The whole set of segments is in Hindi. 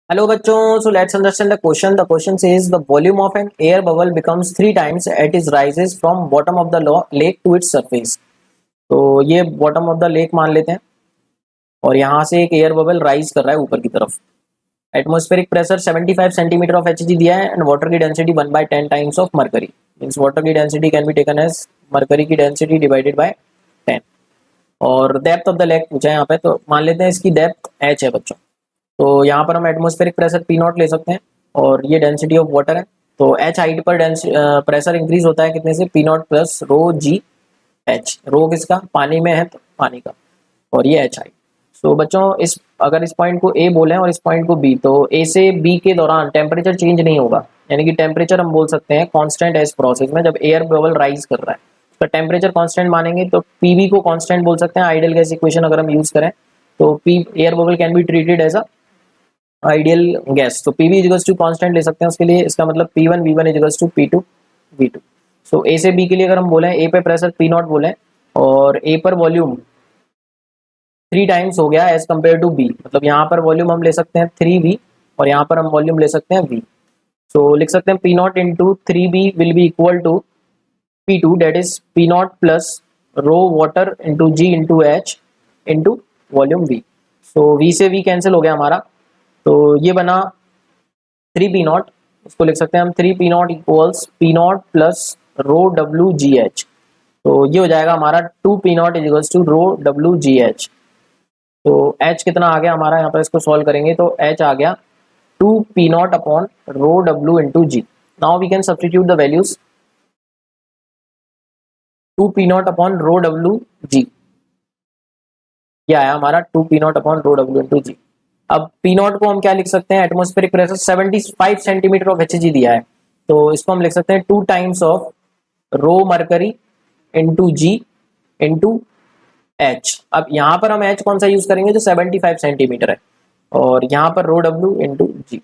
Hello बच्चों, so let's understand the question. The question says the volume of an air bubble becomes 3 times at its rises from bottom of the lake to its surface. तो ये bottom of the lake मान लेते हैं और यहाँ से एक एयर बबल राइज कर रहा है ऊपर की तरफ. Atmospheric pressure 75 centimetre of Hg दिया है एंड वाटर की density 1/10 times of mercury. Means water की density can be taken as mercury की डेंसिटी डिवाइडेड बाय 10. और डेप्थ ऑफ द लेक पूछा है यहाँ पे, तो मान लेते हैं इसकी डेप्थ h है बच्चों. तो यहाँ पर हम एटमॉस्फेरिक प्रेशर पी नॉट ले सकते हैं और ये डेंसिटी ऑफ वाटर है. तो एच हाइट पर प्रेशर इंक्रीज होता है कितने से, P naught plus rho G H. Rho किसका, पानी में है तो पानी का, और ये एच हाइट. सो बच्चों इस अगर इस पॉइंट को ए बोलें और इस पॉइंट को बी, तो ए से बी के दौरान टेम्परेचर चेंज नहीं होगा. यानी कि टेम्परेचर हम बोल सकते हैं कांस्टेंट है इस प्रोसेस में. जब एयर बबल राइज कर रहा है तो टेम्परेचर कांस्टेंट मानेंगे, तो पीवी को कांस्टेंट बोल सकते हैं. आइडियल गैस इक्वेशन अगर हम यूज करें तो P air bubble can be treated as a ideal gas. तो P V equals to constant ले सकते हैं उसके लिए. इसका मतलब P one V one equals to P two V two. So A से बी के लिए अगर हम बोलें, ए पे प्रेशर पी नॉट बोलें और ए पर वॉल्यूम 3 टाइम्स हो गया एज कम्पेयर टू बी. मतलब यहाँ पर वॉल्यूम हम ले सकते हैं 3v और यहाँ पर हम वॉल्यूम ले सकते हैं v. सो लिख सकते हैं P naught into 3b will be equal to P two, that is P naught plus rho water into G into H into volume v. So v से v कैंसिल हो गया हमारा, तो ये बना 3p0. इसको लिख सकते हैं हम 3p0 equals P naught plus rho W G H. तो ये हो जाएगा हमारा 2p0 equals to rho W G H. तो h कितना आ गया हमारा, यहाँ पर इसको सॉल्व करेंगे तो h आ गया 2p0 upon rho W into G. Now we can substitute the values. 2p0 upon rho W G, ये आया हमारा 2p0 upon rho W into G. अब पी नॉट को हम क्या लिख सकते हैं, atmospheric pressure 75 centimetre of Hg दिया है, तो इसको हम लिख सकते हैं 2 times of rho mercury into G into H. अब यहाँ पर हम एच कौन सा यूज करेंगे, जो 75 सेंटीमीटर है, और यहाँ पर रो डब्ल्यू इंटू जी.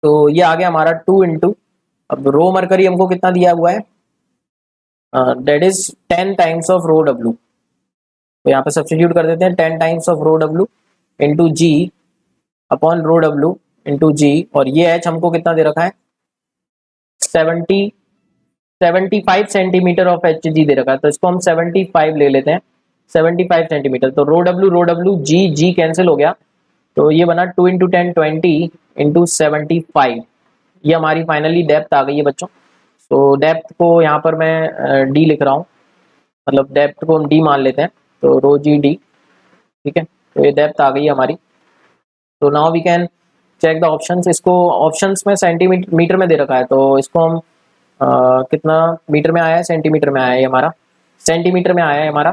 तो ये आ गया हमारा 2 इंटू, अब रो मरकरी हमको कितना दिया हुआ है, that is 10 times of rho W. तो यहाँ पे सब्सटीट्यूट कर देते हैं 10 times of rho W into G upon rho W into G. और ये एच हमको कितना दे रखा है, 75 सेंटीमीटर ऑफ Hg दे रखा है, तो इसको हम 75 ले लेते हैं. 75 सेंटीमीटर, तो रो डब्ल्यू जी जी कैंसिल हो गया, तो ये बना 2 इंटू 10 20 इंटू 75. ये हमारी फाइनली डेप्थ आ गई है बच्चों. तो डेप्थ को यहाँ पर मैं डी लिख रहा हूँ, मतलब डेप्थ को हम डी मान लेते हैं, तो रो जी डी. ठीक है, तो ये डेप्थ आ गई है हमारी. तो now we can check the options. इसको ऑप्शंस में सेंटीमीटर मीटर में दे रखा है, तो इसको हम कितना मीटर में आया है, सेंटीमीटर में आया है हमारा, सेंटीमीटर में आया है हमारा.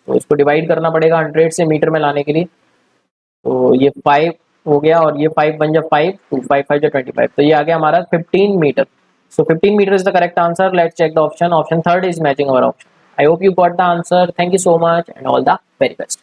तो इसको डिवाइड करना पड़ेगा 100 से मीटर में लाने के लिए. तो ये 5 हो गया और ये 5 बन जाए 5, 2 5 5 जो 25, तो ये आ गया हमारा 15 metre. So 15 metre is the correct answer. Let's check the option. Option third is matching our option. I hope you got the answer. Thank you so much and all the very best.